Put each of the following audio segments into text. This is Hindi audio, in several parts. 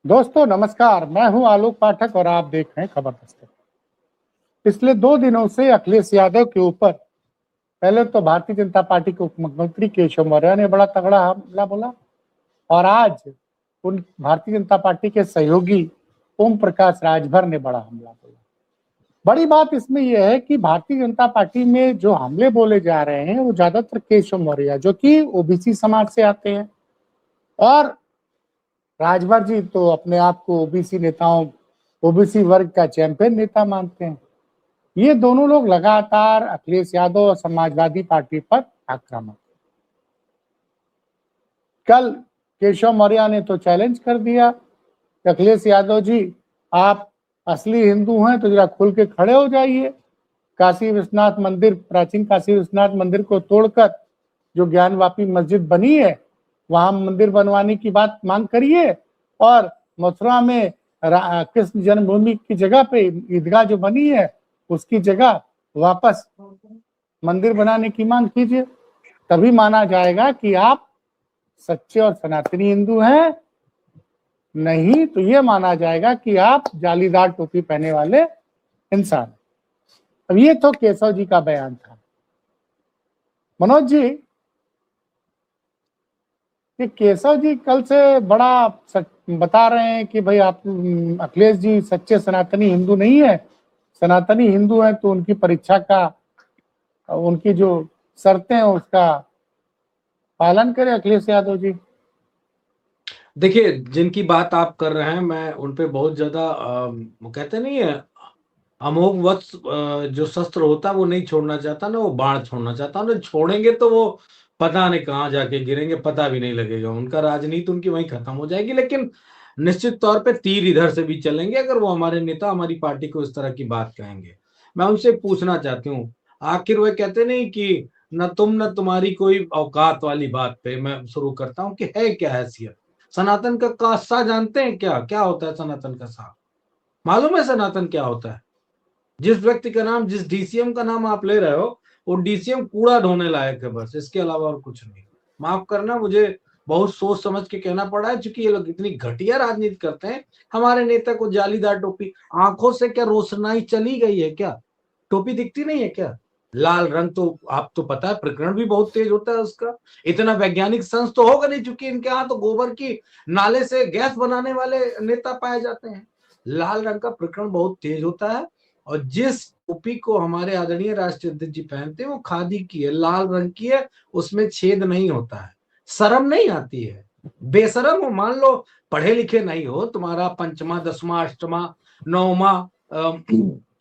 दोस्तों नमस्कार, मैं हूं आलोक पाठक और आप देख रहे हैं खबर दस्तक। पिछले 2 दिनों से अखिलेश यादव के ऊपर पहले तो भारतीय जनता पार्टी के उप मुख्यमंत्री केशव मौर्य ने बड़ा तगड़ा हमला बोला और आज उन भारतीय जनता पार्टी के सहयोगी ओम प्रकाश राजभर ने बड़ा हमला बोला। बड़ी बात इसमें यह है कि भारतीय जनता पार्टी में जो हमले बोले जा रहे हैं वो ज्यादातर केशव मौर्य जो कि ओबीसी समाज से आते हैं और राजभर जी तो अपने आप को ओबीसी नेताओं ओबीसी वर्ग का चैंपियन नेता मानते हैं। ये दोनों लोग लगातार अखिलेश यादव और समाजवादी पार्टी पर आक्रामक। कल केशव मौर्य ने तो चैलेंज कर दिया कि अखिलेश यादव जी आप असली हिंदू हैं तो जरा खुल के खड़े हो जाइए। काशी विश्वनाथ मंदिर, प्राचीन काशी विश्वनाथ मंदिर को तोड़कर जो ज्ञानवापी मस्जिद बनी है वहां मंदिर बनवाने की बात मांग करिए और मथुरा में कृष्ण जन्मभूमि की जगह पे ईदगाह जो बनी है उसकी जगह वापस मंदिर बनाने की मांग कीजिए। तभी माना जाएगा कि आप सच्चे और सनातनी हिंदू हैं। नहीं तो ये माना जाएगा कि आप जालीदार टोपी पहने वाले इंसान। अब ये तो केशव जी का बयान था। मनोज जी, कि केशव जी कल से बड़ा बता रहे हैं कि भाई आप अखिलेश जी सच्चे सनातनी हिंदू नहीं है। सनातनी हिंदू हैं तो उनकी परीक्षा का उनकी जो शर्तें हैं उसका पालन करें अखिलेश यादव जी। देखिए, जिनकी बात आप कर रहे हैं मैं उन पे बहुत ज्यादा कहते नहीं है अमोघ वत्स जो शस्त्र होता है वो नहीं छोड़ना चाहता ना, वो बाण छोड़ना चाहता ना। छोड़ेंगे तो वो पता नहीं कहाँ जाके गिरेंगे, पता भी नहीं लगेगा। उनका राजनीति उनकी वहीं खत्म हो जाएगी। लेकिन निश्चित तौर पे तीर इधर से भी चलेंगे अगर वो हमारे नेता हमारी पार्टी को इस तरह की बात कहेंगे। मैं उनसे पूछना चाहती हूँ, आखिर वो कहते नहीं कि न तुम न तुम्हारी कोई औकात वाली बात पे मैं शुरू करता हूँ कि है क्या हैसियत। सनातन का सा जानते हैं क्या क्या होता है? सनातन का सा मालूम है? सनातन क्या होता है? जिस व्यक्ति का नाम, जिस डीसीएम का नाम आप ले रहे हो, वो डीसीएम कूड़ा ढोने लायक है, बस इसके अलावा और कुछ नहीं। माफ करना, मुझे बहुत सोच समझ के कहना पड़ा है, क्योंकि ये लोग इतनी घटिया राजनीति करते हैं। हमारे नेता को जालीदार टोपी, आंखों से क्या रोशनाई चली गई है क्या? टोपी दिखती नहीं है क्या? लाल रंग तो आप तो पता है प्रकरण भी बहुत तेज होता है उसका। इतना वैज्ञानिक सेंस तो होगा नहीं, क्योंकि इनके यहाँ तो गोबर की नाले से गैस बनाने वाले नेता पाए जाते हैं। लाल रंग का प्रकरण बहुत तेज होता है। और जिस टोपी को हमारे आदरणीय राष्ट्रीय अध्यक्ष जी पहनते हैं वो खादी की है, लाल रंग की है, उसमें छेद नहीं होता है। शर्म नहीं आती है? बेशरम हो, मान लो पढ़े लिखे नहीं हो, तुम्हारा पंचमा दसवां अष्टमा नौमा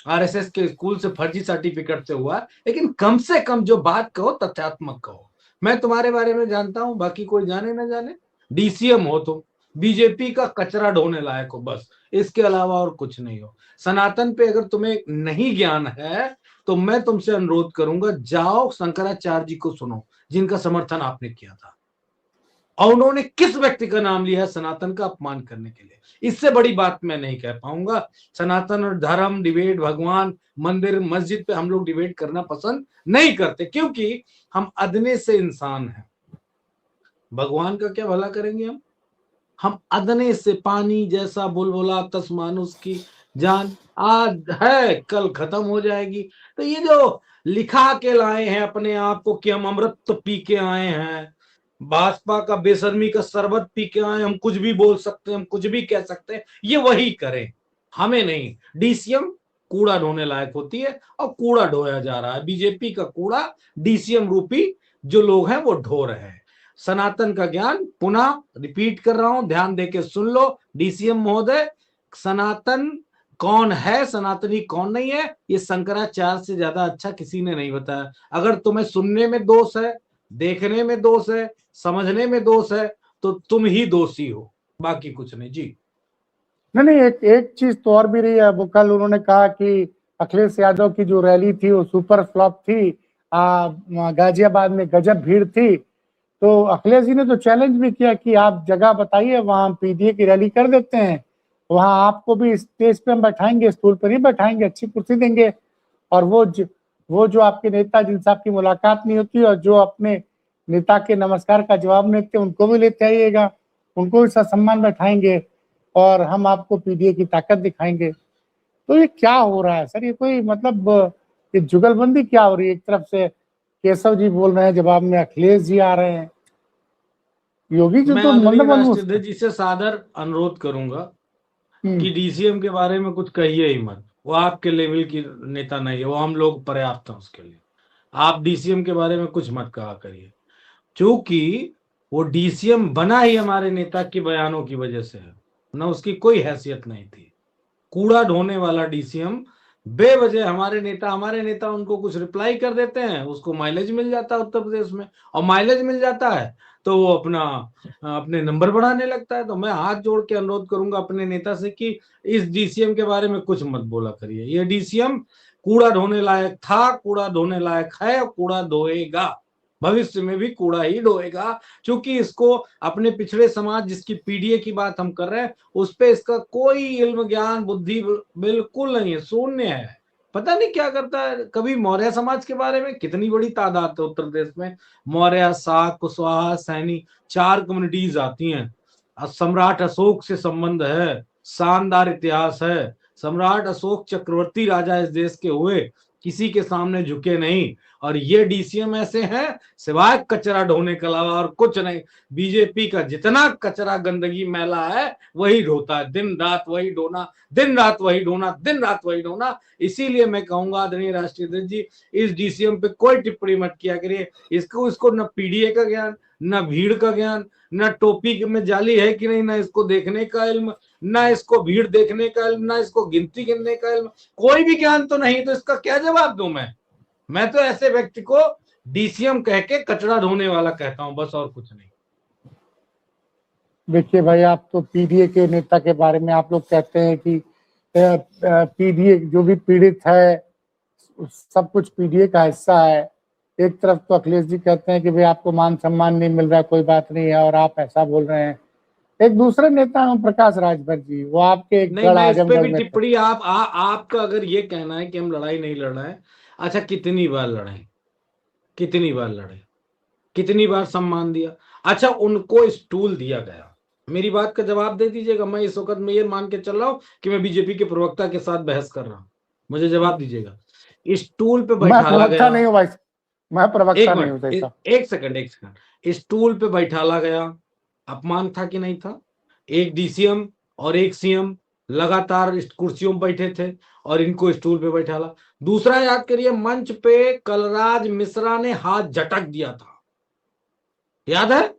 आरएसएस के स्कूल से फर्जी सर्टिफिकेट से हुआ, लेकिन कम से कम जो बात कहो तथ्यात्मक कहो। मैं तुम्हारे बारे में जानता हूं, बाकी कोई जाने ना जाने। डीसीएम हो तुम, बीजेपी का कचरा ढोने लायक हो, बस इसके अलावा और कुछ नहीं हो। सनातन पे अगर तुम्हें नहीं ज्ञान है तो मैं तुमसे अनुरोध करूंगा, जाओ शंकराचार्य जी को सुनो, जिनका समर्थन आपने किया था। और उन्होंने किस व्यक्ति का नाम लिया है सनातन का अपमान करने के लिए? इससे बड़ी बात मैं नहीं कह पाऊंगा। सनातन और धर्म डिबेट, भगवान, मंदिर, मस्जिद पे हम लोग डिबेट करना पसंद नहीं करते, क्योंकि हम अदने से इंसान हैं। भगवान का क्या भला करेंगे हम अदने से पानी जैसा बुलबुला तस मानुस की जान आज है कल खत्म हो जाएगी। तो ये जो लिखा के लाए हैं अपने आप को कि हम अमृत पी के आए हैं, भाजपा का बेशर्मी का शरबत पी के आए, हम कुछ भी बोल सकते हैं, हम कुछ भी कह सकते हैं, ये वही करें, हमें नहीं। डीसीएम कूड़ा ढोने लायक होती है और कूड़ा ढोया जा रहा है। बीजेपी का कूड़ा डीसीएम रूपी जो लोग हैं वो ढो रहे हैं। सनातन का ज्ञान पुनः रिपीट कर रहा हूं, ध्यान देके सुन लो डीसीएम महोदय। सनातन कौन है, सनातनी कौन नहीं है, ये शंकराचार्य से ज्यादा अच्छा किसी ने नहीं बताया। अगर तुम्हें सुनने में दोष है, देखने में दोष है, समझने में दोष है, तो तुम ही दोषी हो, बाकी कुछ नहीं जी। नहीं, एक चीज तो और भी रही है। वो कल उन्होंने कहा कि अखिलेश यादव की जो रैली थी वो सुपर फ्लॉप थी, गाजियाबाद में गजब भीड़ थी। तो अखिलेश जी ने तो चैलेंज भी किया कि आप जगह बताइए, वहां पीडीए की रैली कर देते हैं, वहां आपको भी स्टेज पे हम बैठाएंगे, स्टूल पे नहीं बैठाएंगे, अच्छी कुर्सी देंगे। और वो जो आपके नेता जिनसे आपकी मुलाकात नहीं होती और जो अपने नेता के नमस्कार का जवाब नहीं देते, उनको भी लेते आइएगा, उनको भी ससम्मान बैठाएंगे। और हम आपको पीडीए की ताकत दिखाएंगे। तो ये क्या हो रहा है सर? ये कोई मतलब ये जुगलबंदी क्या हो रही है? एक तरफ से केशव जी बोल रहे हैं, जवाब में अखिलेश जी आ रहे हैं। योगी जी मैं तो आदरणीय मंद मनुष्य राष्ट्राध्यक्ष जी से सादर अनुरोध करूंगा हैं। कि डीसीएम के बारे में कुछ कहिए ही मत। वो आपके लेवल की नेता नहीं है, वो हम लोग पर्याप्त हैं उसके लिए। आप डीसीएम के बारे में कुछ मत कहा करिए, क्योंकि वो डीसीएम बना ही हमारे नेता के बयानों की वजह से है, ना उसकी कोई हैसियत नहीं थी। कूड़ा ढोने वाला डीसीएम बेवजह हमारे नेता उनको कुछ रिप्लाई कर देते हैं, उसको माइलेज मिल जाता है उत्तर प्रदेश में, और माइलेज मिल जाता है तो वो अपने नंबर बढ़ाने लगता है। तो मैं हाथ जोड़ के अनुरोध करूंगा अपने नेता से कि इस डीसीएम के बारे में कुछ मत बोला करिए। ये डीसीएम कूड़ा ढोने लायक था, कूड़ा ढोने लायक है, और कूड़ा ढोएगा, भविष्य में भी कूड़ा ही ढोएगा, क्योंकि इसको अपने पिछड़े समाज जिसकी पीडीए की बात हम कर रहे हैं उस पे इसका कोई इल्म ज्ञान बुद्धि बिल्कुल नहीं है, शून्य है। पता नहीं क्या करता है। कभी मौर्य समाज के बारे में, कितनी बड़ी तादाद है उत्तर प्रदेश में, मौर्य, शाक, कुशवाहा, सैनी, 4 कम्युनिटीज आती हैं। सम्राट अशोक से संबंध है, शानदार इतिहास है। सम्राट अशोक चक्रवर्ती राजा इस देश के हुए, किसी के सामने झुके नहीं। और ये डीसीएम ऐसे हैं सिवाय कचरा ढोने के अलावा और कुछ नहीं। बीजेपी का जितना कचरा गंदगी मैला है वही ढोता है, दिन रात वही ढोना, दिन रात वही ढोना, दिन रात वही ढोना। इसीलिए मैं कहूंगा आदरणीय राष्ट्रीय अध्यक्ष जी, इस डीसीएम पे कोई टिप्पणी मत किया करिए। इसको न पीडीए का ज्ञान, न भीड़ का ज्ञान, न टोपी में जाली है कि नहीं, न इसको देखने का इल्म, न इसको भीड़ देखने का इल्म, न इसको गिनती गिनने का इल्म, कोई भी ज्ञान तो नहीं। तो इसका क्या जवाब दूं मैं तो ऐसे व्यक्ति को डीसीएम कह के कचरा ढोने वाला कहता हूं, बस, और कुछ नहीं। देखिए भाई, आप तो पीडीए के नेता के बारे में आप लोग कहते हैं कि पीडीए जो भी पीड़ित है सब कुछ पीडीए का हिस्सा है। एक तरफ तो अखिलेश जी कहते हैं कि भाई आपको मान सम्मान नहीं मिल रहा है, कोई बात नहीं है, और आप ऐसा बोल रहे हैं। एक दूसरे नेता हैं प्रकाश राजभर जी, वो आपके एक नहीं, गढ़ मैं इस पे आजमगढ़ भी में थे। टिप्पणी आपका अगर ये कहना है कि हम लड़ाई नहीं लड़ रहे हैं, अच्छा कितनी बार लड़े, कितनी बार लड़े, कितनी बार सम्मान दिया? अच्छा, उनको स्टूल दिया गया, मेरी बात का जवाब दे दीजिएगा। मैं इस वक्त में ये मान के चल रहा हूं कि मैं बीजेपी के प्रवक्ता के साथ बहस कर रहा हूं, मुझे जवाब दीजिएगा। स्टूल पे मैं बैठाला प्रवक्ता गया, नहीं हूँ भाई, मैं प्रवक्ता एक नहीं हूँ मिनट, जैसा। एक सेकंड, एक सेकंड, स्टूल पे बैठाला गया, अपमान था कि नहीं था? एक डीसीएम और एक सीएम लगातार इस कुर्सियों में बैठे थे और इनको स्टूल पे बैठाला। दूसरा याद करिए, मंच पे कलराज मिश्रा ने हाथ झटक दिया था, याद है?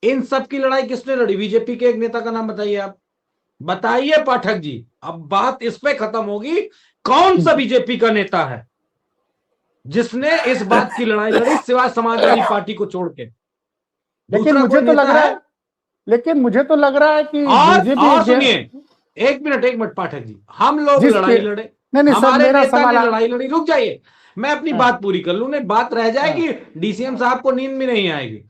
इन सब की लड़ाई किसने लड़ी? बीजेपी के एक नेता का नाम बताइए आप, बताइए पाठक जी। अब बात इस पे खत्म होगी, कौन सा बीजेपी का नेता है जिसने इस बात की लड़ाई लड़ी सिवाय समाजवादी पार्टी को छोड़ के? लेकिन दूसरा मुझे कोई तो लग नेता रहा है? है लेकिन मुझे तो लग रहा है कि बीजेपी और सुनिए, एक मिनट पाठक जी, हम लोग जिस लड़ाई लड़े, नहीं नहीं सर, हमारे मेरा नेता सवाल ने लड़ाई लड़ी। रुक जाइए, मैं अपनी हाँ, बात पूरी कर लूं, नहीं बात रह जाएगी, हाँ, डीसीएम साहब को नींद भी नहीं आएगी।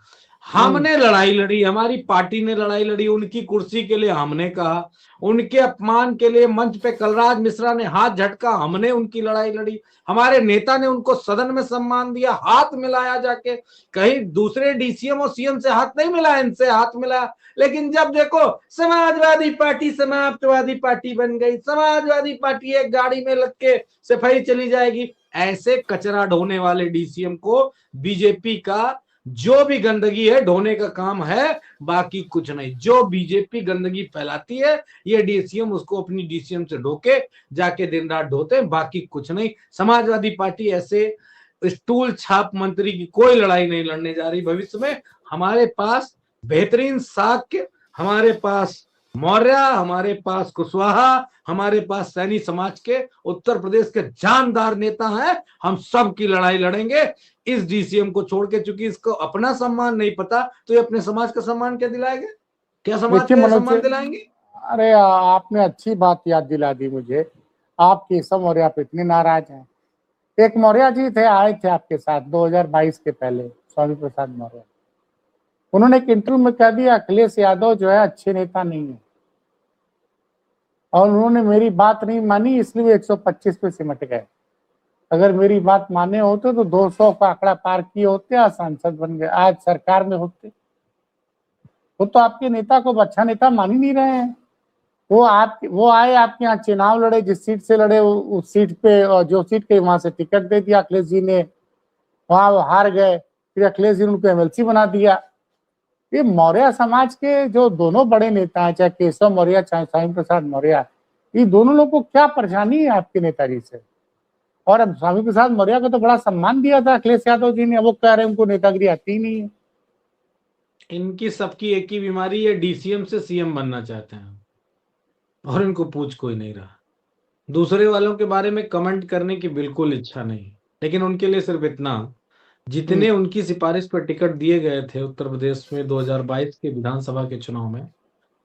हम्म, हमने लड़ाई लड़ी, हमारी पार्टी ने लड़ाई लड़ी, उनकी कुर्सी के लिए हमने कहा, उनके अपमान के लिए मंच पे कलराज मिश्रा ने हाथ झटका, हमने उनकी लड़ाई लड़ी। हमारे नेता ने उनको सदन में सम्मान दिया, हाथ मिलाया जाके, कहीं दूसरे डीसीएम और सीएम से हाथ नहीं मिला, इनसे हाथ मिला। लेकिन जब देखो समाजवादी पार्टी समाजवादी पार्टी बन गई, समाजवादी पार्टी एक गाड़ी में लग के सफाई चली जाएगी, ऐसे कचरा ढोने वाले डीसीएम को बीजेपी का जो भी गंदगी है ढोने का काम है, बाकी कुछ नहीं। जो बीजेपी गंदगी फैलाती है ये डीसीएम उसको अपनी डीसीएम से ढोके जाके दिन रात ढोते हैं, बाकी कुछ नहीं। समाजवादी पार्टी ऐसे स्टूल छाप मंत्री की कोई लड़ाई नहीं लड़ने जा रही भविष्य में। हमारे पास बेहतरीन शाक्य, हमारे पास मौर्य, हमारे पास कुशवाहा, हमारे पास सैनी समाज के उत्तर प्रदेश के जानदार नेता हैं। हम सब की लड़ाई लड़ेंगे इस डीसीएम को छोड़ के, चूंकि इसको अपना सम्मान नहीं पता तो ये अपने समाज का सम्मान क्या दिलाएंगे? क्या समाज देखिए का मनोज जी, सम्मान दिलाएंगे? अरे आपने अच्छी बात याद दिला दी मुझे। आप केशव मौर्य आप इतने नाराज हैं। एक मौर्य जी थे, आए थे आपके साथ 2022 के पहले, स्वामी प्रसाद मौर्य। उन्होंने एक इंटरव्यू में कह दिया अखिलेश यादव जो है अच्छे नेता नहीं है, और उन्होंने मेरी बात नहीं मानी, इसलिए 125 पे सिमट गए। अगर मेरी बात माने होते तो 200 का आंकड़ा पार किए होते, आज सांसद बन गए, आज सरकार में होते। वो तो आपके नेता को अच्छा नेता मान ही नहीं रहे हैं। वो आए आपके यहाँ चुनाव लड़े, जिस सीट से लड़े उस सीट पे, और जो सीट के वहां से टिकट दे दिया अखिलेश जी ने, वहां वो हार गए, फिर अखिलेश जी ने उनको एमएलसी बना दिया। ये मौर्य समाज के जो दोनों बड़े नेता हैं, चाहे केशव मौर्य चाहे स्वामी प्रसाद मौर्य, ये दोनों लोग को क्या परेशानी है आपके नेताजी से? और अब स्वामी प्रसाद मौर्य को तो बड़ा सम्मान दिया था अखिलेश यादव जी ने, वो कह रहे हैं उनको नेतागिरी आती ही नहीं है। इनकी सबकी एक ही बीमारी है, डीसीएम से सीएम बनना चाहते हैं और इनको पूछ कोई नहीं रहा। दूसरे वालों के बारे में कमेंट करने की बिल्कुल इच्छा नहीं, लेकिन उनके लिए सिर्फ इतना, जितने उनकी सिफारिश पर टिकट दिए गए थे उत्तर प्रदेश में 2022 के विधानसभा के चुनाव में,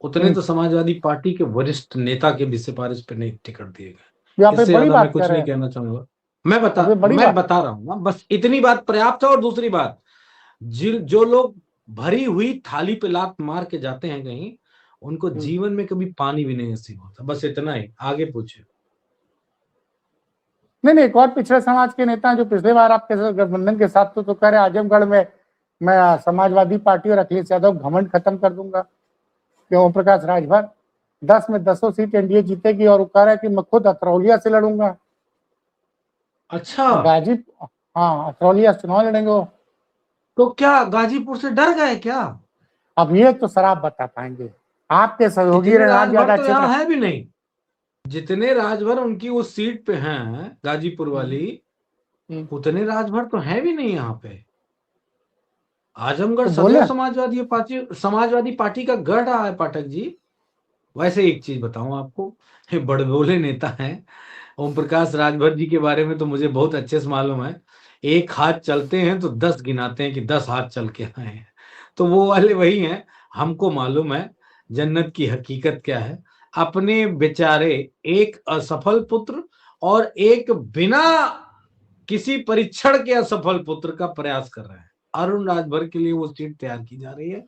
उतने तो समाजवादी पार्टी के वरिष्ठ नेता के भी सिफारिश पे नहीं टिकट दिए गए। इससे बड़ी ज्यादा बात मैं कुछ कर रहे नहीं हैं, कहना चाहूंगा। बड़ी मैं बात। बता रहा हूँ ना, बस इतनी बात पर्याप्त है। और दूसरी बात, जो लोग भरी हुई थाली पे लात मार के जाते हैं कहीं, उनको जीवन में कभी पानी भी नहीं नसीब होता। बस इतना ही, आगे पूछे। नहीं, एक और पिछड़े समाज के नेता जो पिछले बार आपके साथ गठबंधन के साथ तो कह रहे आजमगढ़ में मैं समाजवादी पार्टी और अखिलेश यादव घमंड खत्म कर दूंगा। ओम प्रकाश राजभर 10 में 10 सीट एनडीए जीतेगी, और वो कह रहा है कि मैं खुद अतरौलिया से लड़ूंगा। अच्छा, हाँ, अतरौलिया चुनाव लड़ेंगे वो। तो क्या गाजीपुर से डर गए क्या? अब ये तो सर आप बता पाएंगे, आपके सहयोगी इतने राज ज्यादा राजभर तो अच्छे यहाँ है भी नहीं। जितने राजभर उनकी उस सीट पे हैं गाजीपुर वाली, उतने राजभर तो है भी नहीं यहाँ पे। आजमगढ़ तो सदैव बोले समाजवादी पार्टी का गढ़ रहा है पाठक जी। वैसे एक चीज बताऊं आपको, ये बड़बोले नेता हैं। ओम प्रकाश राजभर जी के बारे में तो मुझे बहुत अच्छे से मालूम है। एक हाथ चलते हैं तो 10 गिनाते हैं कि 10 हाथ चल के आए हैं। तो वो वाले वही हैं। हमको मालूम है जन्नत की हकीकत क्या है। अपने बेचारे एक असफल पुत्र और एक बिना किसी परीक्षण के असफल पुत्र का प्रयास कर रहे हैं। अरुण राजभर के लिए वो सीट तैयार की जा रही है,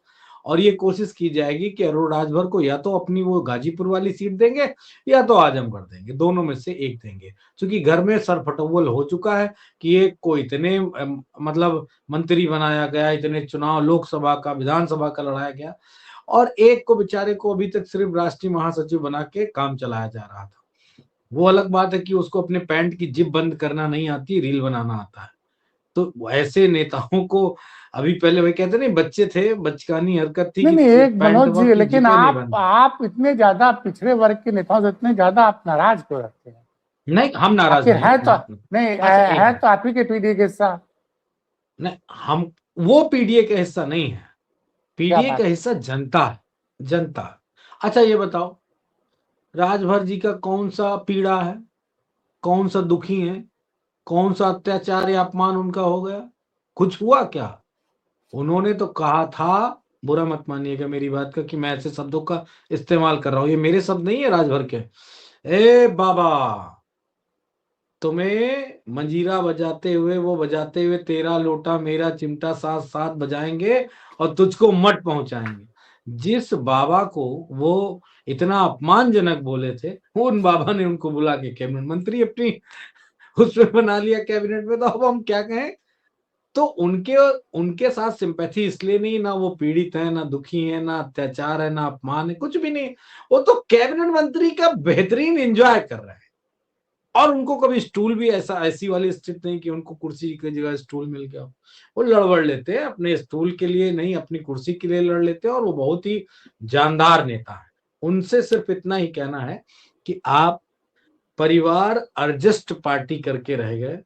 और ये कोशिश की जाएगी कि अरुण राजभर को या तो अपनी वो गाजीपुर वाली सीट देंगे या तो आजमगढ़ देंगे, दोनों में से एक देंगे। क्योंकि घर में सरफटौल हो चुका है कि एक को इतने मतलब मंत्री बनाया गया, इतने चुनाव लोकसभा का विधानसभा का लड़ाया गया, और एक को बेचारे को अभी तक सिर्फ राष्ट्रीय महासचिव बना के काम चलाया जा रहा था। वो अलग बात है कि उसको अपने पैंट की जिप बंद करना नहीं आती, रील बनाना आता है। तो ऐसे नेताओं को अभी, पहले वही कहते नहीं, बच्चे थे, बचकानी हरकत थी नहीं, कि एक पैंट मनोज जी, की लेकिन जिपे नहीं बंद। आप इतने ज्यादा पिछड़े वर्ग के नेताओं से इतने ज्यादा आप नाराज क्यों रहते हैं? नहीं, हम नाराज आखिर नहीं है तो है। नहीं अच्छा, एक है मिनट। तो आप ही के पीढ़ी के हिस्सा। नहीं, हम वो पीडीए का हिस्सा नहीं है। क्या पीडीए का बात? हिस्सा जनता है, जनता। अच्छा ये बताओ, राजभर जी का कौन सा पीड़ा है, कौन सा दुखी है, कौन सा अत्याचार या अपमान उनका हो गया? कुछ हुआ क्या? उन्होंने तो कहा था, बुरा मत मानिएगा मेरी बात का कि मैं ऐसे शब्दों का इस्तेमाल कर रहा हूं, ये मेरे शब्द नहीं है राजभर के। ए बाबा, तुम्हें मंजीरा बजाते हुए, वो बजाते हुए तेरा लोटा मेरा चिमटा साथ साथ बजाएंगे और तुझको मठ पहुंचाएंगे। जिस बाबा को वो इतना अपमानजनक बोले थे, उन बाबा ने उनको बुला के कैबिनेट मंत्री अपनी उसमें बना लिया कैबिनेट में। तो अब हम क्या कहें? तो उनके उनके साथ सिंपैथी इसलिए नहीं, ना वो पीड़ित है, ना दुखी है, ना अत्याचार है, ना अपमान है, कुछ भी नहीं। वो तो कैबिनेट मंत्री का बेहतरीन एंजॉय कर रहे हैं। और उनको कभी स्टूल भी ऐसी वाली स्थिति नहीं कि उनको कुर्सी की जगह स्टूल मिल गया। वो लड़बड़ लेते हैं, अपने स्टूल के लिए नहीं, अपनी कुर्सी के लिए लड़ लेते हैं। और वो बहुत ही जानदार नेता है। उनसे सिर्फ इतना ही कहना है कि आप परिवार अर्जिस्ट पार्टी करके रह गए,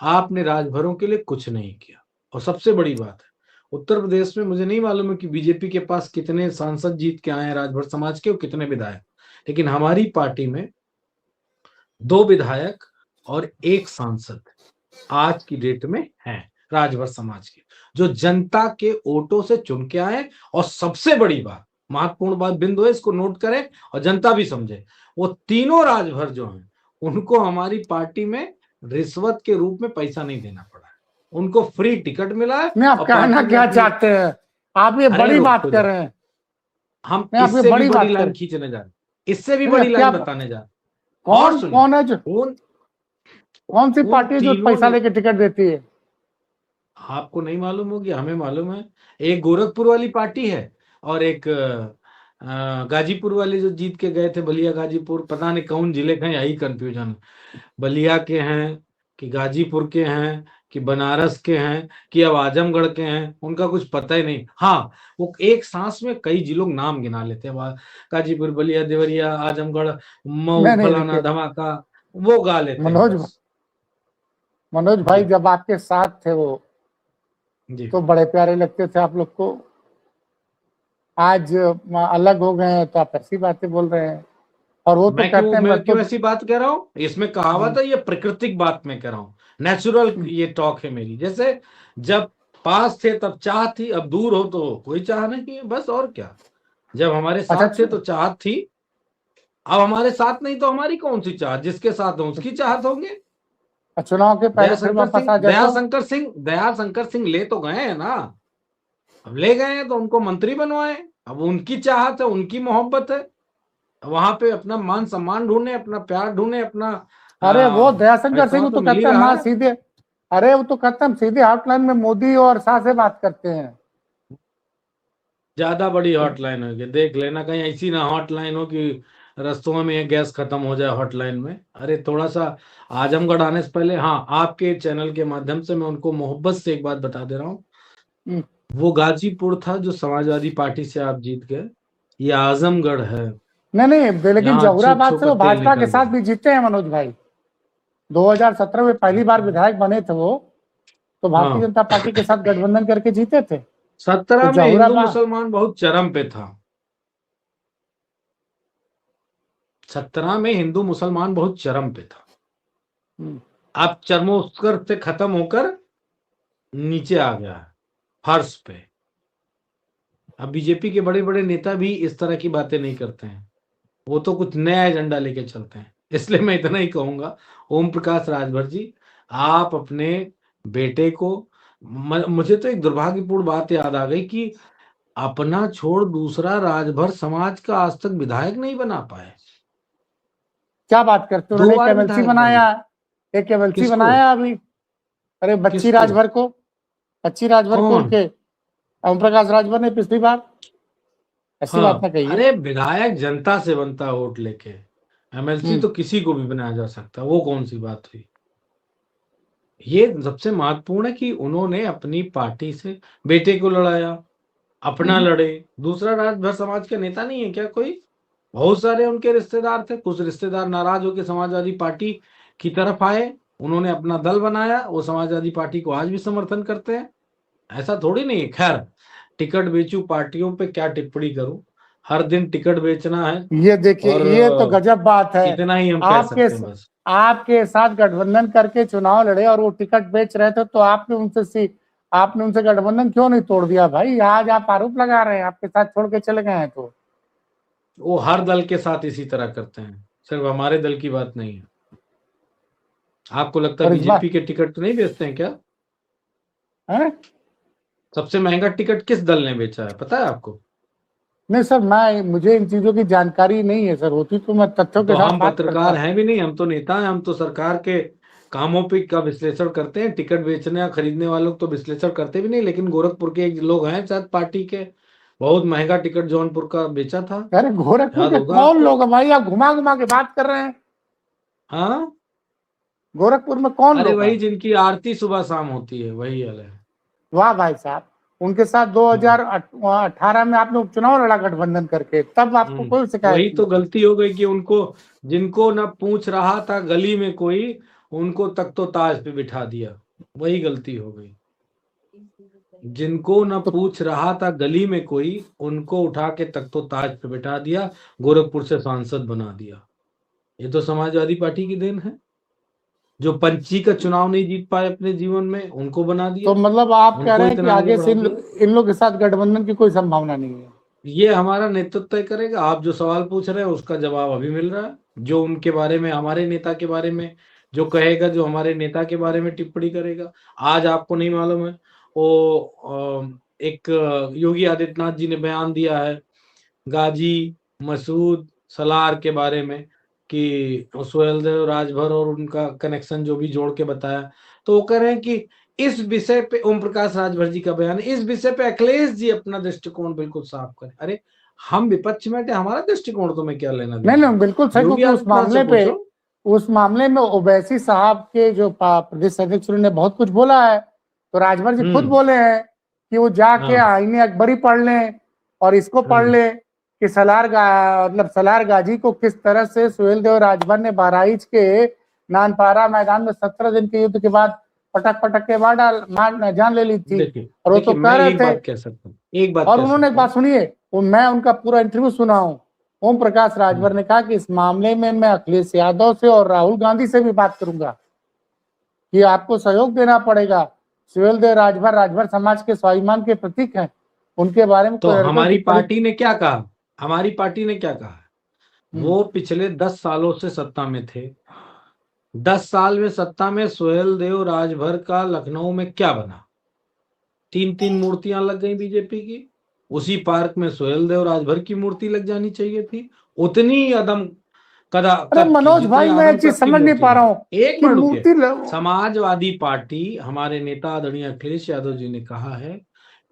आपने राजभरों के लिए कुछ नहीं किया। और सबसे बड़ी बात है, उत्तर प्रदेश में मुझे नहीं मालूम है कि बीजेपी के पास कितने सांसद जीत के आए हैं राजभर समाज के और कितने विधायक, लेकिन हमारी पार्टी में 2 विधायक और 1 सांसद आज की डेट में हैं राजभर समाज के, जो जनता के वोटों से चुन के आए। और सबसे बड़ी बात, महत्वपूर्ण बात बिंदु है, इसको नोट करें और जनता भी समझे, वो तीनों राजभर जो हैं, उनको हमारी पार्टी में रिश्वत के रूप में पैसा नहीं देना पड़ा है। उनको फ्री टिकट मिला है। नहीं, आप और कहना पार्टी ने क्या अपनी, चाहते हैं? आप ये अरे बड़ी रुक बात तो कर जा, रहे हैं। हम नहीं, आप ये इससे भी बड़ी बड़ी बात कर रहे लाइन हैं। खींचने जा रहे हैं, इससे भी नहीं, बड़ी क्या लाइन बताने जा रहे हैं। और कौन सुनिए, कौन है जो उन कौन सी उन पार्टी है जो तीनों पैसा ने, लेके टिकट देती है? आपको नहीं मालूम होगी, हमें मालूम है। एक गोरखपुर वाली पार्टी है और एक गाजीपुर वाले जो जीत के गए थे, बलिया गाजीपुर, पता नहीं कौन जिले का है, यही कंफ्यूजन। बलिया के हैं कि गाजीपुर के हैं कि बनारस के हैं कि अब आजमगढ़ के हैं, उनका कुछ पता ही नहीं। हाँ, वो एक सांस में कई जिलों के नाम गिना लेते हैं, गाजीपुर, बलिया, देवरिया, आजमगढ़, मऊ, नहीं नहीं, फलाना, देखिए धमाका, वो गा लेते हैं मनोज बस। मनोज भाई जी जब आपके साथ थे वो जी। तो बड़े प्यारे लगते थे आप लोग को। आज अलग हो गए हैं तो आप ऐसी बातें बोल रहे हैं। और वो तो कहते हैं मैं मैं क्यों खुद। ऐसी बात कह रहा हूँ? इसमें कहावत है, ये प्राकृतिक बात मैं कह रहा हूँ, नेचुरल ये टॉक है मेरी। जैसे जब पास थे तब चाह थी, अब दूर हो तो कोई चाह नहीं है, बस और क्या। जब हमारे अच्छा साथ थे तो चाहत थी, अब हमारे साथ नहीं तो हमारी कौन सी चाहत, जिसके साथ हो उसकी चाहत होंगे। चुनाव के पहले फिर वापस आ जाए तो। दया शंकर सिंह ले तो गए हैं ना, अब ले गए हैं तो उनको मंत्री बनवाए। अब उनकी चाहत है, उनकी मोहब्बत है, वहां पे अपना मान सम्मान ढूंढे, अपना प्यार ढूंढे, अपना अरे वो दयाशंकर सिंह पैसा वो तो तो मिल ही कहते हैं रहा माँ है। सीधे। अरे वो तो कहते हैं सीधे हॉटलाइन में मोदी और शाह से बात करते हैं। ज्यादा बड़ी हॉटलाइन होगी, देख लेना कहीं ऐसी ना हॉटलाइन हो कि रस्तों में गैस खत्म हो जाए हॉटलाइन में। अरे थोड़ा सा आजमगढ़ आने से पहले, हाँ, आपके चैनल के माध्यम से मैं उनको मोहब्बत से एक बात बता दे रहा हूँ। हम्म। वो गाजीपुर था जो समाजवादी पार्टी से आप जीत गए, ये आजमगढ़ है, नहीं नहीं, लेकिन यहाँ छुक जहुराबाद से छुक वो कर तेल भाजपा के निकल साथ गया। भी जीते हैं मनोज भाई। 2017 में पहली बार विधायक बने थे वो, तो भारतीय हाँ, जनता पार्टी के साथ गठबंधन करके जीते थे। तो 17 में हिंदू जहुराबाद। मुसलमान बहुत चरम पे था। 17 में हिंदू मुसलमान बहुत चरम पे था। हम्म। अब चरमोत्कर्ष से खत्म होकर नीचे आ गया है, फर्श पे। अब बीजेपी के बड़े बड़े नेता भी इस तरह की बातें नहीं करते हैं, वो तो कुछ नया एजेंडा लेके चलते हैं। इसलिए मैं इतना ही कहूंगा, ओम प्रकाश राजभर जी, आप अपने बेटे को, मुझे तो एक दुर्भाग्यपूर्ण बात याद आ गई कि अपना छोड़ दूसरा राजभर समाज का आज तक विधायक नहीं बना पाए। क्या बात करते हैं, दो उन्होंने एक बार एमएलसी विधायक बनाया। बने। एक एमएलसी किसको? बनाया अभी। अरे बच्ची किसको? राजभर को। बच्ची राजभर को कौन? उनके ओम प्रकाश राजभर ने पिछली बार। ऐसी बात ना हाँ, कहिए। अरे विधायक जनता से बनता है वोट लेके, एमएलसी हम्म। तो किसी को भी बनाया जा सकता है, वो कौन सी बात हुई। ये सबसे महत्वपूर्ण है कि उन्होंने अपनी पार्टी से बेटे को लड़ाया, अपना हम्म। लड़े। दूसरा राजभर समाज का नेता नहीं है क्या कोई? बहुत सारे उनके रिश्तेदार थे, कुछ रिश्तेदार नाराज होकर समाजवादी पार्टी की तरफ आए, उन्होंने अपना दल बनाया, वो समाजवादी पार्टी को आज भी समर्थन करते हैं। ऐसा थोड़ी नहीं है। खैर, टिकट बेचू पार्टियों पे क्या टिप्पणी करूं, हर दिन टिकट बेचना है, ये देखिए, और ये तो गजब बात है। इतना ही हम कह आपके सकते हैं बस। आपके साथ गठबंधन करके चुनाव लड़े और वो टिकट बेच रहे थे, तो आपने उनसे गठबंधन क्यों नहीं तोड़ दिया भाई? आज आप आरोप लगा रहे हैं आपके साथ छोड़ के चले गए हैं तो। वो हर दल के साथ इसी तरह करते हैं, सिर्फ हमारे दल की बात नहीं है। आपको लगता है और इस बीजेपी बार के टिकट तो नहीं बेचते हैं क्या? है। सबसे महंगा टिकट किस दल ने बेचा है, पता है आपको? नहीं सर, मुझे इन चीजों की जानकारी नहीं है सर, होती तो मैं तथ्यों के तो साथ हम बात करता। पत्रकार हैं भी नहीं, हम तो नेता हैं, हम तो सरकार के कामों पे का विश्लेषण करते हैं। टिकट बेचने या खरीदने वालों तो विश्लेषण करते भी नहीं। लेकिन गोरखपुर के एक लोग हैं शायद पार्टी के, बहुत महंगा टिकट जौनपुर का बेचा था, अरे गोरखपुर याद के होगा कौन आपको। लोग हैं भाई? आप घुमा घुमा के बात कर रहे हैं। हाँ, गोरखपुर में कौन अरे लोग वही हैं? जिनकी आरती सुबह शाम होती है, वही वाले हैं। वाह भाई साहब। उनके साथ 2018 में आपने उपचुनाव लड़ा गठबंधन करके, तब आपको कोई शिकायत वही नहीं। तो गलती हो गई कि उनको, जिनको ना पूछ रहा था गली में कोई, उनको तक तो ताज पे बिठा दिया, वही गलती हो गई। जिनको ना तो पूछ रहा था गली में कोई, उनको उठा के तक तो ताज पे बिठा दिया, गोरखपुर से सांसद बना दिया। ये तो समाजवादी पार्टी की देन है। जो पंची का चुनाव नहीं जीत पाए अपने जीवन में, उनको बना तो दिया, मतलब आप कह उनको रहे हैं कि इतना आगे आगे से बढ़ा दिया। इन लोग के साथ गठबंधन की कोई संभावना नहीं है? ये हमारा नेतृत्व तय करेगा। आप जो सवाल पूछ रहे हैं उसका जवाब अभी मिल रहा है। जो उनके बारे में, हमारे नेता के बारे में जो कहेगा, जो हमारे नेता के बारे में टिप्पणी करेगा, आज आपको नहीं मालूम है, वो एक योगी आदित्यनाथ जी ने बयान दिया है गाजी, मसूद, सलार के बारे में, कि सुहेलदेव राजभर और उनका कनेक्शन जो भी जोड़ के बताया। तो वो कह रहे हैं कि इस विषय पे, ओम प्रकाश राजभर जी का बयान है, इस विषय पे अखिलेश जी अपना दृष्टिकोण बिल्कुल साफ करें। अरे हम विपक्ष में थे, हमारा दृष्टिकोण तुम्हें क्या लेना नहीं नहीं बिल्कुल सही, योगी क्योंकि आदित्यनाथ उस मामले में ओवैसी साहब के जो प्रदेश अध्यक्ष ने बहुत कुछ बोला है, तो राजभर जी खुद बोले हैं कि वो जाके आईने अकबरी पढ़ लें और इसको पढ़ लें कि मतलब सलार गाजी को किस तरह से सुहेलदेव राजभर ने बहराइच के नानपारा मैदान में 17 दिन के युद्ध के बाद पटक के जान ले ली थी। और वो तो कह रहे थे, और उन्होंने एक बात सुनिए, वो मैं उनका पूरा इंटरव्यू सुना हूं। ओम प्रकाश राजभर ने कहा कि इस मामले में मैं अखिलेश यादव से और राहुल गांधी से भी बात करूंगा कि आपको सहयोग देना पड़ेगा। सुहेलदेव राजभर समाज के स्वाभिमान के प्रतीक हैं, उनके बारे में तो हमारी पार्टी ने क्या कहा, हमारी पार्टी ने क्या कहा, वो पिछले 10 सालों से सत्ता में थे। 10 साल में सत्ता में सुहेलदेव राजभर का लखनऊ में क्या बना? 3 मूर्तियां लग गई बीजेपी की। उसी पार्क में सुहेलदेव राजभर की मूर्ति लग जानी चाहिए थी। उतनी अदम अरे मनोज भाई, मैं एक चीज समझ नहीं पा रहा हूँ। एक मिनट, समाजवादी पार्टी, हमारे नेता आदरणीय अखिलेश यादव जी ने कहा है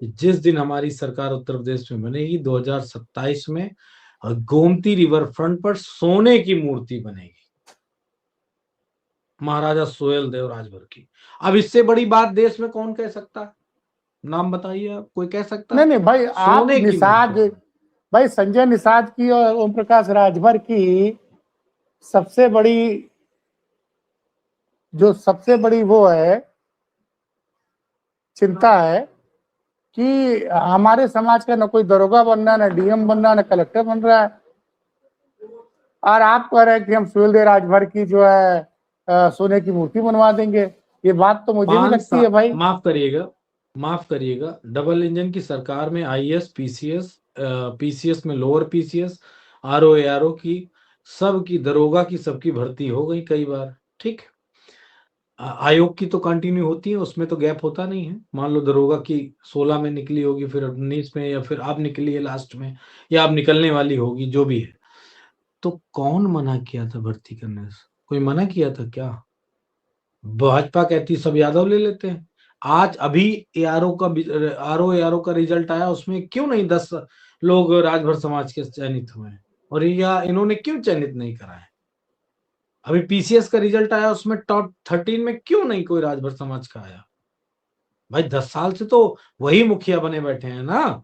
कि जिस दिन हमारी सरकार उत्तर प्रदेश में बनेगी 2027 में, गोमती रिवर फ्रंट पर सोने की मूर्ति बनेगी महाराजा सुहेलदेव राजभर की। अब इससे बड़ी बात देश में कौन कह सकता है? नाम बताइए आप, कोई कह सकता है? नहीं भाई, आप निषाद भाई, संजय निषाद की और ओम प्रकाश राजभर की सबसे बड़ी वो है, चिंता है कि हमारे समाज का न कोई दरोगा बन रहा, न डीएम बन रहा, न कलेक्टर बन रहा है, और आप कह रहे हैं कि हम सुहेलदेव राजभर की जो है सोने की मूर्ति बनवा देंगे। ये बात तो मुझे भी लगती है भाई। माफ करिएगा, डबल इंजन की सरकार में आईएएस, पीसीएस में लोअर पीसीएस, आरओ एआरओ की, सबकी, दरोगा की सबकी भर्ती हो गई कई बार। ठीक, आयोग की तो कंटिन्यू होती है, उसमें तो गैप होता नहीं है। मान लो दरोगा की 16 में निकली होगी, फिर 19 में, या फिर आप निकली है लास्ट में, या आप निकलने वाली होगी, जो भी है। तो कौन मना किया था भर्ती करने से? कोई मना किया था क्या? भाजपा कहती सब यादव ले लेते हैं। आज अभी आरओ का रिजल्ट आया, उसमें क्यों नहीं 10 लोग राजभर समाज के चयनित हुए हैं, और या इन्होंने क्यों चयनित नहीं करा है? अभी पीसीएस का रिजल्ट आया, उसमें टॉप 13 में क्यों नहीं कोई राजभर समाज का आया? भाई 10 साल से तो वही मुखिया बने बैठे हैं ना,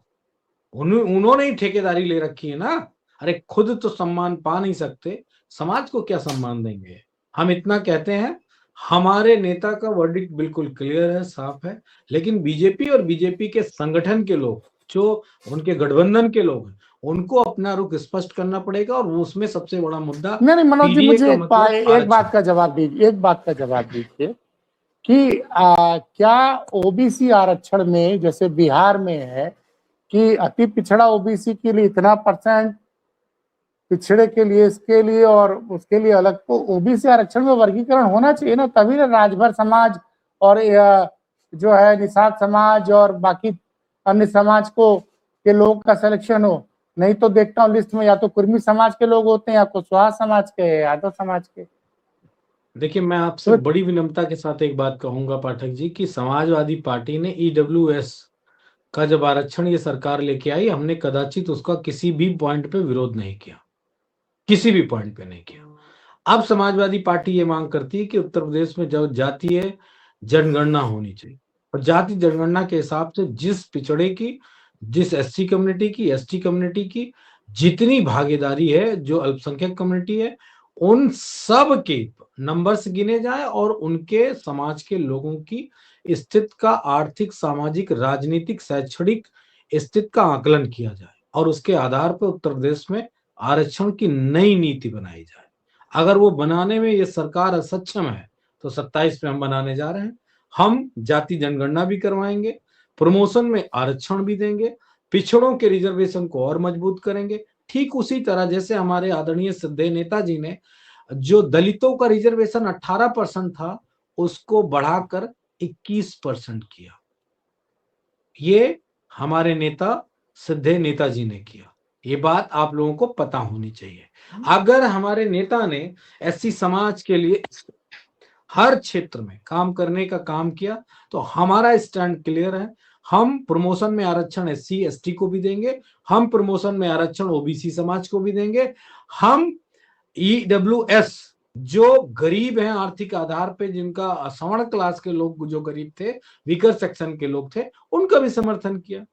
उन्होंने ही ठेकेदारी ले रखी है ना। अरे खुद तो सम्मान पा नहीं सकते, समाज को क्या सम्मान देंगे? हम इतना कहते हैं, हमारे नेता का वर्डिक्ट बिल्कुल क्लियर है, साफ है, लेकिन बीजेपी और बीजेपी के संगठन के लोग, जो उनके गठबंधन के लोग हैं, उनको अपना रुख स्पष्ट करना पड़ेगा। और वो उसमें सबसे बड़ा मुद्दा, नहीं मनोज जी, मुझे एक बात का जवाब दीजिए कि क्या ओबीसी आरक्षण में, जैसे बिहार में है कि अति पिछड़ा ओबीसी के लिए इतना % पिछड़े के लिए, इसके लिए और उसके लिए अलग, तो ओबीसी आरक्षण में वर्गीकरण होना चाहिए ना, तभी ना राजभर समाज और जो है निषाद समाज और बाकी अन्य समाज को के लोग का सिलेक्शन हो। नहीं तो देखता हूँ लिस्ट में या तो कुर्मी समाज के लोग होते हैं, या कुशवाहा समाज के, यादव समाज के। देखिए, मैं आपसे बड़ी विनम्रता के साथ एक बात कहूंगा पाठक जी, कि समाजवादी पार्टी ने ईडब्ल्यूएस का जब आरक्षण ये सरकार लेके आई, हमने कदाचित उसका किसी भी पॉइंट पे विरोध नहीं किया, किसी भी पॉइंट पे नहीं किया। अब समाजवादी पार्टी ये मांग करती है कि उत्तर प्रदेश में जो जातीय जनगणना होनी चाहिए, और जाति जनगणना के हिसाब से जिस पिछड़े की, जिस एससी कम्युनिटी की, एसटी कम्युनिटी की जितनी भागीदारी है, जो अल्पसंख्यक कम्युनिटी है, उन सब के नंबर्स गिने जाए और उनके समाज के लोगों की स्थिति का, आर्थिक, सामाजिक, राजनीतिक, शैक्षणिक स्थिति का आकलन किया जाए, और उसके आधार पर उत्तर प्रदेश में आरक्षण की नई नीति बनाई जाए। अगर वो बनाने में ये सरकार असक्षम है, तो 27 में हम बनाने जा रहे हैं। हम जाति जनगणना भी करवाएंगे, प्रमोशन में आरक्षण भी देंगे, पिछड़ों के रिजर्वेशन को और मजबूत करेंगे। ठीक उसी तरह जैसे हमारे आदरणीय सिद्धे नेताजी ने जो दलितों का रिजर्वेशन 18% था, उसको बढ़ाकर 21% किया। ये हमारे नेता सिद्धे नेताजी ने किया। ये बात आप लोगों को पता होनी चाहिए। अगर हमारे नेता ने एससी समाज के लिए हर क्षेत्र में काम करने का काम किया, तो हमारा स्टैंड क्लियर है। हम प्रमोशन में आरक्षण SC ST को भी देंगे, हम प्रमोशन में आरक्षण OBC समाज को भी देंगे, हम EWS जो गरीब हैं आर्थिक आधार पे, जिनका सवर्ण क्लास के लोग जो गरीब थे, वीकर सेक्शन के लोग थे, उनका भी समर्थन किया।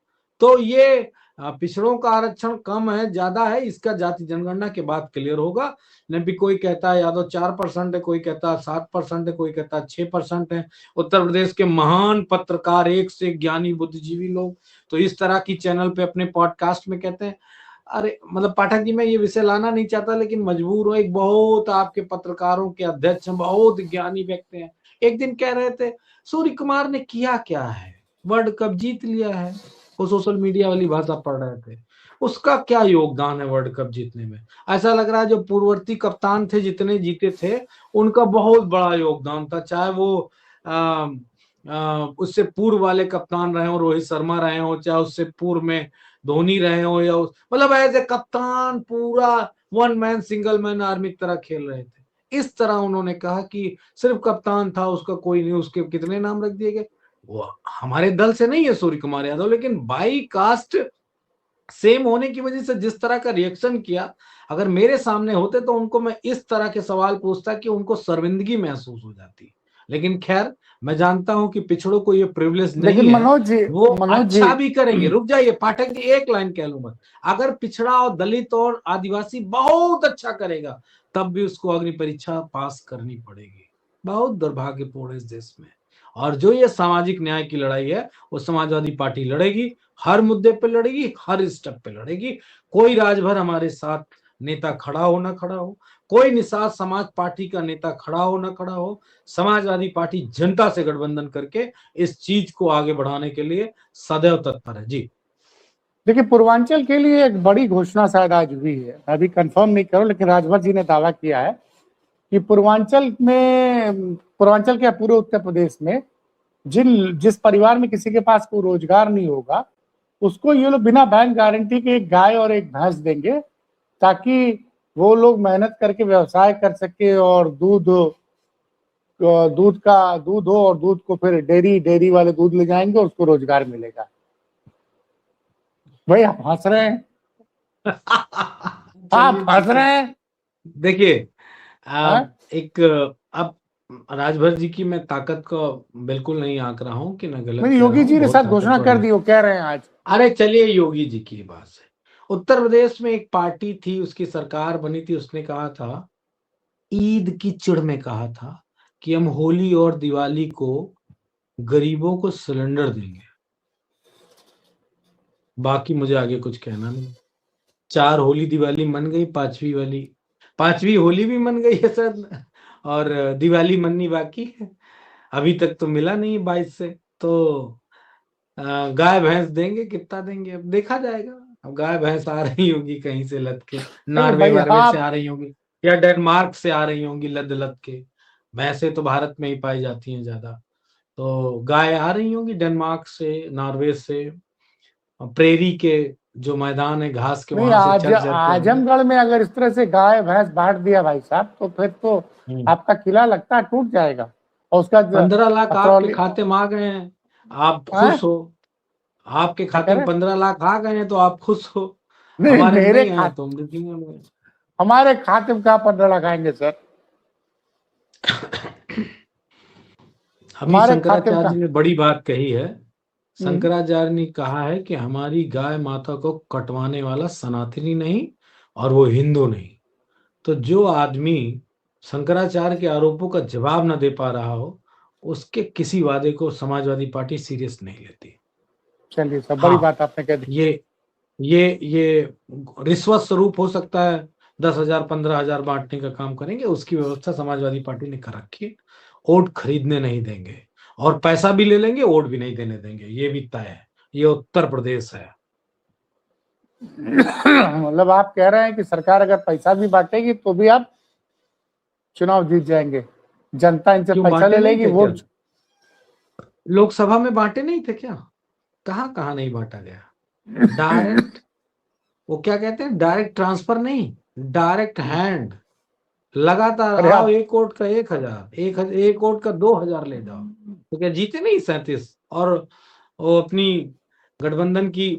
तो ये पिछड़ों का आरक्षण कम है ज्यादा है, इसका जाति जनगणना के बाद क्लियर होगा। नहीं भी कोई कहता है यादव 4% है, कोई कहता है 7% है, कोई कहता है 6% है। उत्तर प्रदेश के महान पत्रकार, एक से एक ज्ञानी बुद्धिजीवी लोग तो इस तरह की चैनल पे अपने पॉडकास्ट में कहते हैं। अरे मतलब पाठक जी, मैं ये विषय लाना नहीं चाहता लेकिन मजबूर हूं। एक बहुत आपके पत्रकारों के अध्यक्ष हैं, बहुत ज्ञानी व्यक्ति हैं, एक दिन कह रहे थे सूर्य कुमार ने किया क्या है, वर्ल्ड कप जीत लिया है। वो सोशल मीडिया वाली भाषा पढ़ रहे थे, उसका क्या योगदान है वर्ल्ड कप जीतने में। ऐसा लग रहा है जो पूर्ववर्ती कप्तान थे जितने जीते थे उनका बहुत बड़ा योगदान था, चाहे वो उससे पूर्व वाले कप्तान रहे हो, रोहित शर्मा रहे हो, चाहे उससे पूर्व में धोनी रहे हो, या मतलब एज ए कप्तान पूरा one man single man army की तरह खेल रहे थे। इस तरह उन्होंने कहा कि सिर्फ कप्तान था, उसका कोई नहीं, उसके कितने नाम रख दिए गए। वो हमारे दल से नहीं है सूर्य कुमार यादव, लेकिन बाई कास्ट सेम होने की वजह से जिस तरह का रिएक्शन किया, अगर मेरे सामने होते तो उनको मैं इस तरह के सवाल पूछता कि उनको शर्मिंदगी महसूस हो जाती। लेकिन खैर, मैं जानता हूं कि पिछड़ों को ये प्रिविलेज नहीं लेकिन है, वो मनोज जी अच्छा भी करेंगे। रुक जाइए पाठक जी, एक लाइन कह लूं मैं, अगर पिछड़ा और दलित और आदिवासी बहुत अच्छा करेगा तब भी उसको अग्नि परीक्षा पास करनी पड़ेगी। बहुत दुर्भाग्यपूर्ण है इस देश में। और जो ये सामाजिक न्याय की लड़ाई है वो समाजवादी पार्टी लड़ेगी, हर मुद्दे पे लड़ेगी, हर स्टेप पे लड़ेगी। कोई राजभर हमारे साथ नेता खड़ा हो ना खड़ा हो, कोई निषाद समाज पार्टी का नेता खड़ा हो ना खड़ा हो, समाजवादी पार्टी जनता से गठबंधन करके इस चीज को आगे बढ़ाने के लिए सदैव तत्पर है। जी देखिए, पूर्वांचल के लिए एक बड़ी घोषणा शायद आज हुई है, मैं अभी कंफर्म नहीं करूं, लेकिन राजभर जी ने दावा किया है कि पूर्वांचल के पूरे उत्तर प्रदेश में जिस परिवार में किसी के पास कोई रोजगार नहीं होगा उसको ये लोग बिना बैंक गारंटी के एक गाय और एक भैंस देंगे, ताकि वो लोग मेहनत करके व्यवसाय कर सके और दूध हो और दूध को फिर डेयरी वाले दूध ले जाएंगे और उसको रोजगार मिलेगा। भाई आप हंस रहे हैं, आप हंस रहे हैं। देखिए, हाँ? एक अब राजभर जी की मैं ताकत को बिल्कुल नहीं आंक रहा हूं कि मैं गलत नहीं, कह रहा योगी हूं, जी ने बहुत शायद घोषणा ताकतवर कर है। दी, वो कह रहे हैं आज। अरे चलिए, योगी जी की बात है। उत्तर प्रदेश में एक पार्टी थी, उसकी सरकार बनी थी, उसने कहा था, ईद की चिढ़ में कहा था कि हम होली और दिवाली को गरीबों को सिलेंडर देंगे, बाकी मुझे आगे कुछ कहना नहीं। 4 होली दिवाली मन गई, पांचवी होली भी मन गई है सर, और दिवाली मननी बाकी है, अभी तक तो मिला नहीं 22 से। तो गाय भैंस देंगे, कितना देंगे अब देखा जाएगा। अब गाय भैंस आ रही होगी कहीं से लद के, नहीं नॉर्वे भाई, वार्वे से आप आ रही होंगी, या डेनमार्क से आ रही होंगी लद लद के। भैंसे तो भारत में ही पाई जाती हैं ज्यादा, तो गाय आ रही होंगी डेनमार्क से, नॉर्वे से, प्रेरी के जो मैदान है घास के, नहीं, वहां से आज चर चर के होंगे। आजमगढ़ में अगर इस तरह से गाय भैंस बांट दिया भाई साहब, तो फिर तो आपका किला लगता है टूट जाएगा। और उसका 15 लाख आपके अतरौली खाते में आ गए हैं, आप हाँ? खुश हो। आपके क्या खाते कह में रहे? 15 लाख आ गए हैं तो आप खुश हो, नहीं, हमारे में मेरे नहीं आए खाते तो हम दुखी हैं। हमारे खाते में कहाँ 15 लगाएंगे सर? अभी हमारे खाते में शंकराचार्य जी कहाँ? ने बड़ी बात कही है। हम्म। शंकराचार्य ने कहा है कि हमारी गाय माता को कटवाने वाला सनातनी नहीं और वो हिंदू नहीं। तो जो आदमी शंकराचार्य के आरोपों का जवाब न दे पा रहा हो, उसके किसी वादे को समाजवादी पार्टी सीरियस नहीं लेती। चलिए, सब बड़ी हाँ, बात आपने कह दी। ये रिश्वत स्वरूप हो सकता है, 10,000 15,000 बांटने का काम करेंगे, उसकी व्यवस्था समाजवादी पार्टी ने कर रखी है। वोट खरीदने नहीं देंगे, और पैसा भी ले लेंगे, वोट भी नहीं देने देंगे, ये भी तय है। ये उत्तर प्रदेश है। मतलब आप कह रहे हैं कि सरकार अगर पैसा भी बांटेगी तो भी आप चुनाव जीत जाएंगे, जनता इनसे क्यों पैसा ले बांटे नहीं लेगी, थे क्या? वोट। लोकसभा में बांटे नहीं थे क्या? कहाँ कहाँ नहीं बांटा गया? डायरेक्ट, वो क्या कहते हैं, डायरेक्ट ट्रांसफर नहीं, डायरेक्ट हैंड, लगातार अरे आओ, आप एक वोट का 1,000, एक वोट का 2,000 ले जाओ। तो क्या जीते नहीं 37? और वो अपनी गठबंधन की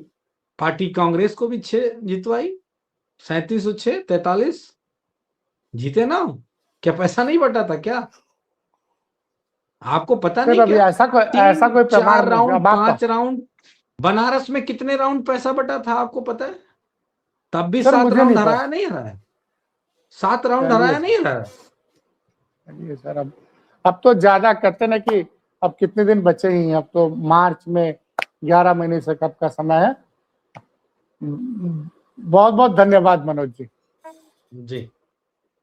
पार्टी कांग्रेस को भी 6 जितवाई, 37 और 6 43 जीते ना। क्या पैसा नहीं बटा था क्या? आपको पता फिर नहीं अभी क्या? ऐसा कोई 3 4 प्रमाण नहीं, राउंड, अब आप 5 राउंड, बनारस में कितने राउंड पैसा बटा था आपको पता है? तब भी सर 7 मुझे नहीं राउंड पता। हराया नहीं हराया, 7 राउंड चलिए हराया नहीं हराया। चलिए सर, अब तो ज्यादा करते ना कि अब कितने दिन बचे ही हैं, अब तो मार्च में 11 महीने से कब का समय है। बहुत बहुत धन्यवाद मनोज जी। जी।